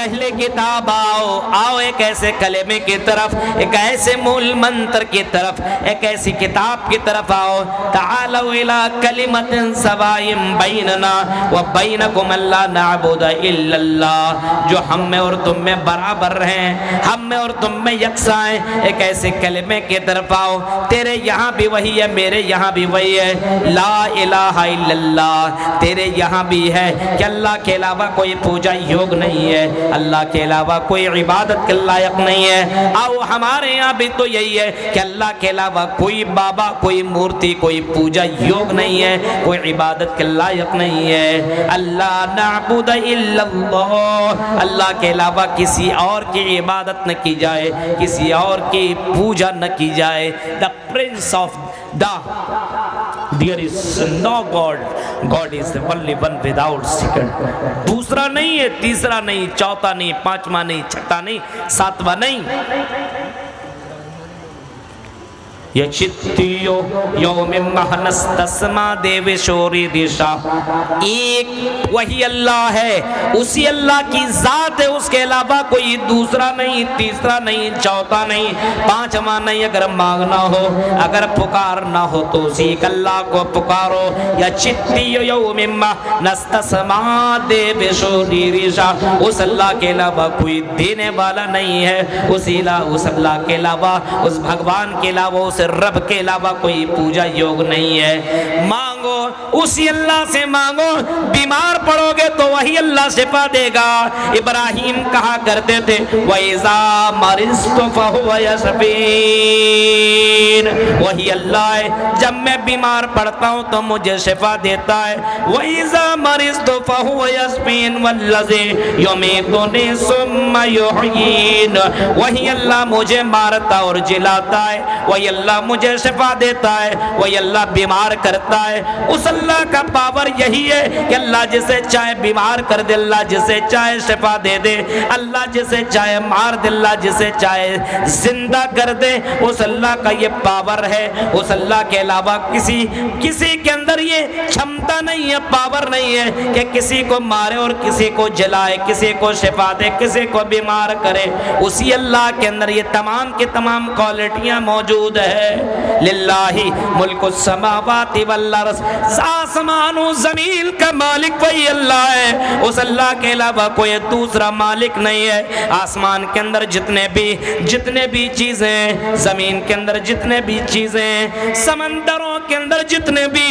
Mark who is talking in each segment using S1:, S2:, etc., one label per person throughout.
S1: اہل کتاب آؤ ایک ایسے کلمے کی طرف، ایک ایسے مول منتر کی طرف، ایک ایسی کتاب کی طرف آؤ۔ تعالوا الی کلمۃ سواء بیننا وبینکم الا نعبد الا اللہ، جو ہم میں اور تم میں برابر ہیں، ہم میں اور تم میں یکساں ہیں۔ ایک ایسے کلمے کی طرف آؤ، تیرے یہاں بھی وہی ہے، میرے یہاں بھی وہی ہے، لا الہ الا اللہ، تیرے یہاں بھی ہے کہ اللہ کے علاوہ کوئی پوجا یوگ نہیں ہے، اللہ کے علاوہ کوئی عبادت کے لائق نہیں ہے۔ آؤ ہمارے یہاں بھی تو یہی ہے کہ اللہ کے علاوہ کوئی بابا، کوئی مورتی، کوئی پوجا یوگ نہیں ہے، کوئی عبادت کے لائق نہیں ہے۔ اللہ نعبد الا اللہ، اللہ کے علاوہ کسی اور کی عبادت نہ کی جائے، کسی اور کی پوجا نہ کی جائے۔ The Prince of the There is no God. God is the only one without second. دوسرا نہیں ہے، تیسرا نہیں، چوتھا نہیں، پانچواں نہیں، چھٹا نہیں، ساتواں نہیں۔ یچتیو یوم مہنستسما دیو شوری دیشا، ایک وہی اللہ ہے، اسی اللہ کی ذات ہے، اس کے علاوہ کوئی دوسرا نہیں، تیسرا نہیں، چوتھا نہیں، پانچواں نہیں۔ اگر مانگنا ہو، اگر پکارنا ہو تو اسی ایک اللہ کو پکارو۔ یچتیو یوم مہنستسما دیو شوری دیشا، اس اللہ کے علاوہ کوئی دینے والا نہیں ہے، اس اللہ کے علاوہ، اس بھگوان کے علاوہ، اس رب کے علاوہ کوئی پوجا یوگ نہیں ہے۔ مانگو اسی اللہ سے مانگو، بیمار پڑو گے تو وہی اللہ شفا دے گا۔ ابراہیم کہا کرتے تھے وَإِذَا مَرِضْتُ فَهُوَ يَشْفِينِ، وہی اللہ ہے جب میں بیمار پڑتا ہوں تو مجھے شفا دیتا ہے۔ وَإِذَا مَرِضْتُ فَهُوَ يَشْفِينِ وَالَّذِي يُمِيتُنِي ثُمَّ يُحْيِينِ، وہی اللہ مجھے مارتا اور جلاتا ہے، وہی اللہ مجھے شفا دیتا ہے، وہی اللہ بیمار کرتا ہے۔ اس اللہ کا پاور یہی ہے کہ اللہ جسے چاہے بیمار کر دے، اللہ جسے چاہے شفا دے دے، اللہ جسے چاہے مار دے، اللہ جسے چاہے زندہ کر دے۔ اس اللہ کا یہ پاور ہے۔ اس اللہ کے علاوہ کسی کے اندر یہ چھمتا نہیں ہے، پاور نہیں ہے کہ کسی کو مارے اور کسی کو جلائے، کسی کو شفا دے، کسی کو بیمار کرے۔ اسی اللہ کے اندر یہ تمام کی تمام کوالٹیاں موجود ہے۔ للہ ملک السماوات والارض، آسمان و زمین کا مالک وہی اللہ ہے، اس اللہ کے علاوہ کوئی دوسرا مالک نہیں ہے۔ آسمان کے اندر جتنے بھی چیزیں، زمین کے اندر جتنے بھی چیزیں، سمندروں کے اندر جتنے بھی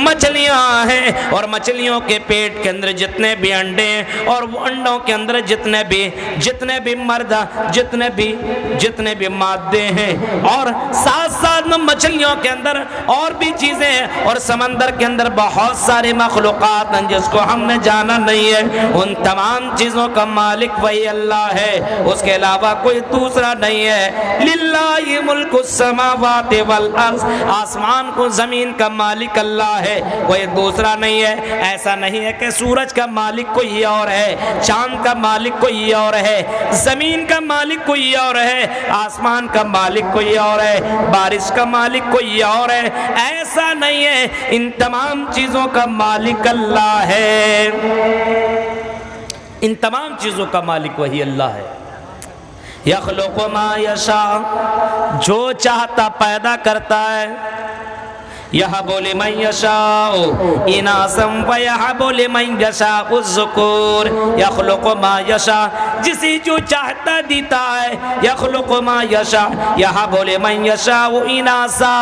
S1: مچھلیاں ہیں، اور مچھلیوں کے پیٹ کے اندر جتنے بھی انڈے ہیں، اور وہ انڈوں کے اندر جتنے بھی مرد، جتنے بھی مادے ہیں، اور ساتھ ساتھ میں مچھلیوں کے اندر اور بھی چیزیں ہیں، اور سمندر کے اندر بہت سارے مخلوقات ہیں جس کو ہم نے جانا نہیں ہے۔ ان تمام چیزوں کا مالک وہی اللہ ہے، اس کے علاوہ کوئی دوسرا نہیں ہے۔ للہ ملک السماوات والارض، آسمان کو زمین کا مالک اللہ ہے، کوئی دوسرا نہیں ہے۔ ایسا نہیں ہے کہ سورج کا مالک کوئی اور ہے، چاند کا مالک کوئی اور ہے، زمین کا مالک کوئی اور ہے، آسمان کا مالک کوئی اور ہے، بارش کا مالک کوئی اور ہے۔ ایسا نہیں ہے، ان تمام چیزوں کا مالک اللہ ہے، ان تمام چیزوں کا مالک وہی اللہ ہے۔ یخلق ما یشاء، جو چاہتا پیدا کرتا ہے۔ یہب لمن یشاء اناثا ویہب لمن یشاء الذکور، یخلق ما یشاء، جسے جو چاہتا دیتا ہے۔ یخلق ما یشاء یہب لمن یشاء اناثا،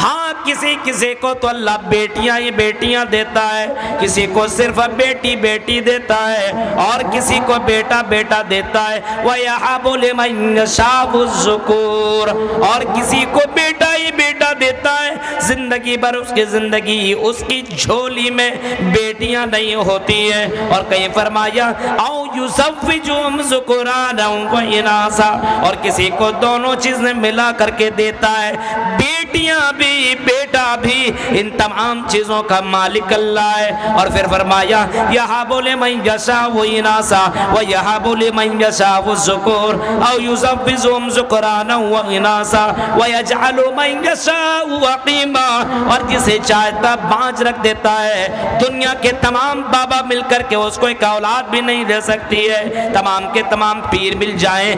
S1: ہاں کسی کو تو اللہ بیٹیاں ہی بیٹیاں دیتا ہے، کسی کو صرف بیٹی بیٹی دیتا ہے، اور کسی کو بیٹا بیٹا دیتا ہے۔ ویہب لمن یشاء الذکور، اور کسی کو بیٹا ہی بیٹا دیتا ہے۔ زندگی بھر اس کی زندگی، اس کی جھولی میں بیٹیاں نہیں ہوتی ہیں۔ اور کہیں فرمایا او یزوجہم ذکرانا و اناثا، اور کسی کو دونوں چیزیں ملا کر کے دیتا ہے، بیٹی بیٹیاں بھی, بیٹا بھی, ان تمام چیزوں کا مالک اللہ ہے. اور پھر فرمایا یہاب لمن یشاء اناثا ویہب لمن یشاء الذکور او یزوجہم ذکرانا واناثا ویجعل من یشاء عقیما. اور جسے چاہتا بانج رکھ دیتا ہے. دنیا کے تمام بابا مل کر کے اس کو ایک اولاد بھی نہیں دے سکتی ہے. تمام کے تمام پیر مل جائیں,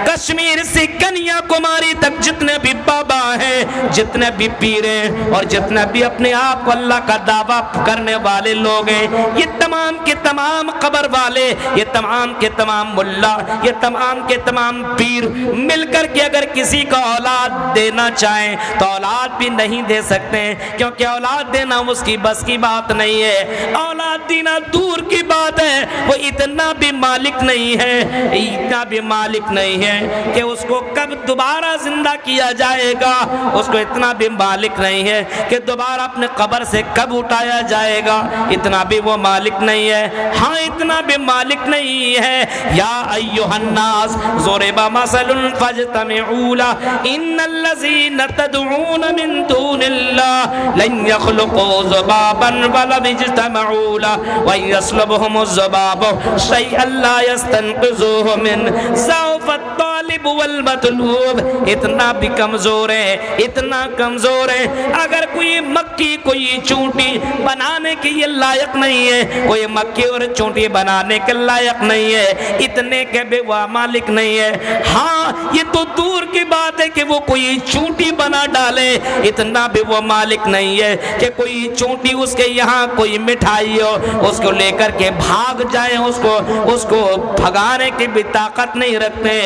S1: کشمیر سے کنیا کماری تک جتنے بھی بابا ہیں, جتنے بھی پیر ہیں, اور جتنے بھی اپنے آپ کو اللہ کا دعویٰ کرنے والے لوگ ہیں, یہ تمام کے تمام قبر والے, یہ تمام کے تمام ملا, یہ تمام کے تمام پیر مل کر کے اگر کسی کو اولاد دینا چاہیں تو اولاد بھی نہیں دے سکتے, کیونکہ اولاد دینا اس کی بس کی بات نہیں ہے. اولاد دینا دور کی بات ہے, وہ اتنا بھی مالک نہیں ہے, اتنا بھی مالک نہیں ہے کہ اس کو کب دوبارہ زندہ کیا جائے گا, اس کو اتنا بھی مالک نہیں ہے کہ دوبارہ اپنے قبر سے کب اٹھایا جائے گا, اتنا بھی وہ مالک نہیں ہے. ہاں اتنا بھی مالک نہیں ہے. یا ایھا الناس ضرب مثل فاجتمعوا له ان الذين تدعون من دون الله لن يخلقوا ذبابا ولو اجتمعوا له وان يسلبهم الذباب شيئا لا يستنقذوه منه ضعف الطالب والمطلوب. اتنا بھی کمزور ہے, اتنا کمزور ہے. اگر کوئی مکی کوئی چونٹی بنانے کے یہ لائق نہیں ہے, کوئی مکی اور چونٹی بنانے کے لائق نہیں ہے, اتنے کے بھی وہ مالک نہیں ہے. ہاں یہ تو دور کی بات ہے کہ وہ کوئی چونٹی بنا ڈالے, اتنا بھی وہ مالک نہیں ہے کہ کوئی چونٹی اس کے یہاں کوئی مٹھائی ہو اس کو لے کر کے بھاگ جائے, اس کو بھگانے کی بھی طاقت نہیں رکھتے,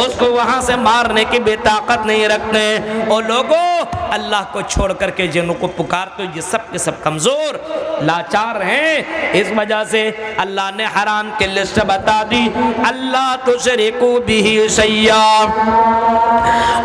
S1: اس کو وہاں سے مارنے کی بھی طاقت نہیں رکھتے. اور لوگوں اللہ کو چھوڑ کر کے جنوں کو پکارتے یہ سب کے سب کمزور لاچار ہیں. اس وجہ سے اللہ نے حرام کی لسٹ بتا دی, اللہ تشرکوا بہ شیئا,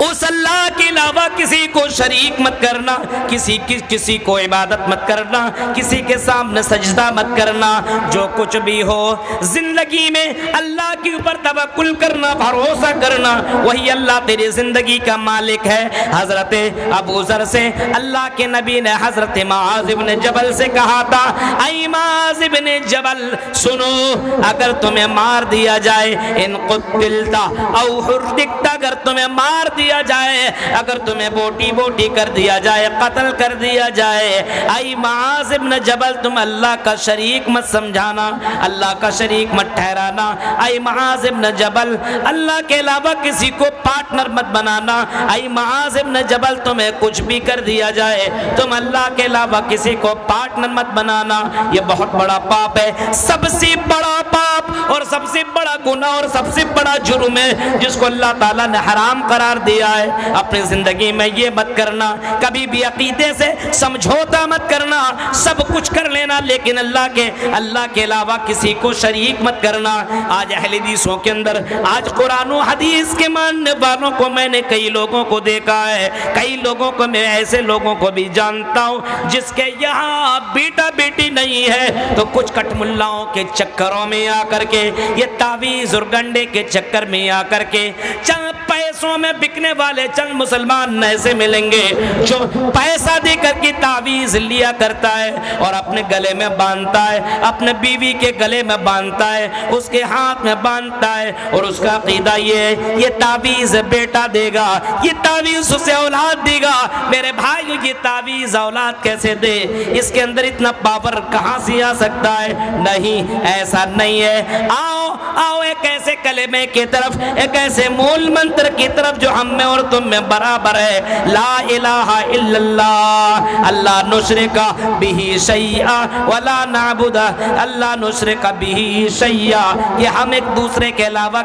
S1: اس اللہ کے علاوہ کسی کو شریک مت کرنا, کسی کو عبادت مت کرنا, کسی کے سامنے سجدہ مت کرنا. جو کچھ بھی ہو زندگی میں اللہ کے اوپر توکل کرنا, بھروسہ کرنا, وہی اللہ تیری زندگی کا مالک ہے. حضرت ابو ذر سے اللہ کے نبی نے حضرت معاذ بن جبل سے کہا تھا, اے معاذ بن جبل سنو, اگر تمہیں مار دیا جائے, ان قتلت او حرقت, اگر تمہیں مار دیا جائے, اگر تمہیں بوٹی بوٹی کر دیا جائے, قتل کر دیا جائے, اے معاذ بن جبل تم اللہ کا شریک مت سمجھانا, اللہ کا شریک مت ٹھہرانا. اے معاذ بن جبل اللہ کے علاوہ کسی کو پارٹنر مت بنانا. اے معاذ بن جبل تمہیں کچھ بھی کر دیا جائے, تم اللہ کے علاوہ کسی کو پارٹنر مت بنانا. یہ بہت بڑا پاپ ہے, سب سے بڑا پاپ اور سب سے بڑا گناہ اور سب سے بڑا جرم ہے جس کو اللہ تعالیٰ نے حرام قرار دیا ہے. اپنی زندگی میں یہ مت کرنا, کبھی بھی عقیدے سے سمجھوتا مت کرنا, سب کچھ کر لینا لیکن اللہ کے علاوہ کسی کو شریک مت کرنا. آج اہل حدیثوں کے اندر, آج قرآن و حدیث کے ماننے والوں کو میں نے کئی لوگوں کو دیکھا ہے, کئی لوگوں کو میں ایسے لوگوں کو بھی جانتا ہوں جس کے یہاں بیٹا بیٹی نہیں ہے تو کچھ کٹ ملاؤں کے چکروں میں آ کر کے, یہ تعویذ اور گنڈے کے چکر میں آ کر کے, چند پیسوں میں بکنے والے چند مسلمان ایسے ملیں گے جو پیسہ دے کر کے تعویذ لیا کرتا ہے اور اپنے گلے میں باندھتا ہے, اپنے بیوی کے گلے میں باندھتا ہے, اس کے ہاتھ میں باندھتا ہے, اور اس کا عقیدہ یہ ہے یہ تعویذ بیٹا دے گا, یہ تعویذ اسے اولاد دے گا. میرے بھائی یہ تعویذ اولاد کیسے دے, اس کے اندر اتنا پاور کہاں سے آ سکتا ہے؟ نہیں, ایسا نہیں ہے. آؤ ایک ایسے کلمے کی طرف, ایک ایسے مول منتر کی طرف جو ہم میں اور تم میں برابر ہے, لا الہ الا اللہ, اللہ نشرک بہ شیئا ولا نعبد, اللہ نشرک بہ شیئا, کہ ہم ایک دوسرے کے علاوہ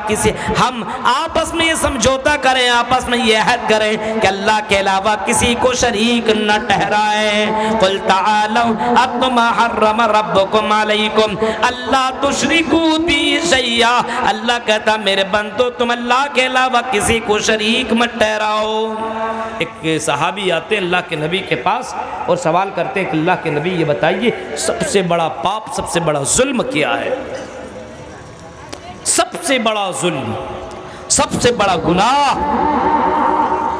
S1: ہم آپس میں یہ سمجھوتا کریں, آپس میں یہ عہد کریں کہ اللہ کے علاوہ کسی کو شریک نہ ٹھہرائیں. قل تعالوا اتل ما حرم ربکم علیکم اللہ تشرکوا بہ شیئا, اللہ کہتا میرے بندو تم اللہ کے علاوہ کسی کو شریک مت ٹھہراؤ. ایک صحابی آتے اللہ کے نبی کے پاس اور سوال کرتے کہ اللہ کے نبی یہ بتائیے سب سے بڑا پاپ, سب سے بڑا ظلم کیا ہے؟ سب سے بڑا ظلم, سب سے بڑا گناہ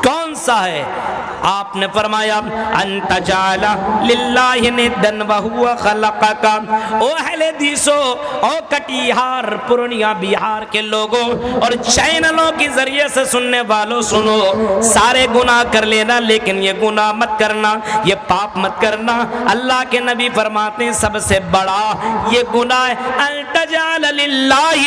S1: کون سا ہے؟ آپ نے فرمایا انت جعل للہ ندن وہو خلقک۔ او اہل حدیثو، او کٹیہار پورنیہ بہار کے لوگوں اور چینلوں کے ذریعے سے سننے والوں، سنو، سارے گناہ کر لینا لیکن یہ گناہ مت کرنا، یہ پاپ مت کرنا۔ اللہ کے نبی فرماتے ہیں سب سے بڑا یہ گناہ ان تجعل للہ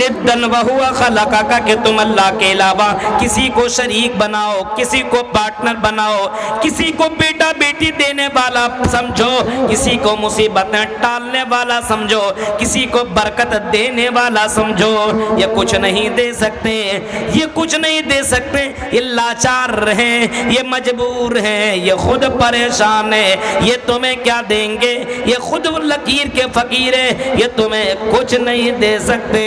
S1: ندن وہو خلقک، کہ تم اللہ کے علاوہ کسی کو شریک بناؤ، کسی کو پارٹنر بناؤ، کسی کو بیٹا بیٹی دینے والا سمجھو، کسی کو مصیبتیں ٹالنے والا سمجھو، کسی کو برکت دینے والا سمجھو۔ یہ کچھ نہیں دے سکتے، یہ کچھ نہیں دے سکتے، یہ لاچار ہیں، یہ مجبور ہیں، یہ خود پریشان ہیں، یہ تمہیں کیا دیں گے؟ یہ خود لکیر کے فقیر ہیں، یہ تمہیں کچھ نہیں دے سکتے۔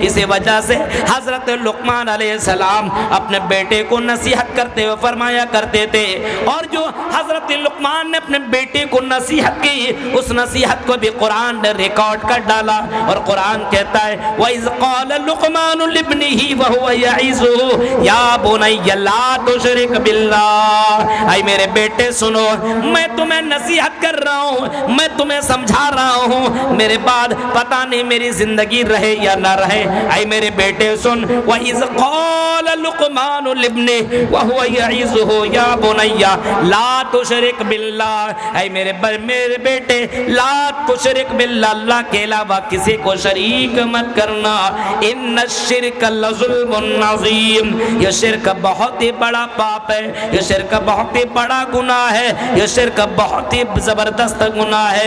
S1: اسی وجہ سے حضرت لقمان علیہ السلام اپنے بیٹے کو نصیحت کرتے ہوئے فرمایا کرتے تھے، اور جو حضرت لقمان نے اپنے بیٹے کو نصیحت کی، اس نصیحت کو بھی قرآن نے ریکارڈ کر ڈالا، اور قرآن کہتا ہے وَإِذْ قَالَ لُقْمَانُ لِابْنِهِ وَهُوَ يَعِظُهُ يَا بُنَيَّ لَا تُشْرِكْ بِاللَّهِ۔ اے میرے بیٹے سنو، میں تمہیں نصیحت کر رہا ہوں، میں تمہیں سمجھا رہا ہوں، میرے بعد پتہ نہیں میری زندگی رہے یا نہ رہے۔ اے میرے بیٹے سن، وَإِذْ قَالَ لُقْمَانُ لِابْنِهِ وَهُوَ يَعِظُهُ يَا بُنَيَّ لَا تُشْرِكْ بِاللَّهِ۔ اے میرے بیٹے لا تشرک باللہ، اللہ کے علاوہ کسی کو شریک مت کرنا، ان الشرک لظلم عظیم، یہ شرک بہت ہی بڑا پاپ ہے، یہ شرک بہت ہی بڑا گناہ ہے، یہ شرک بہت ہی زبردست گناہ ہے۔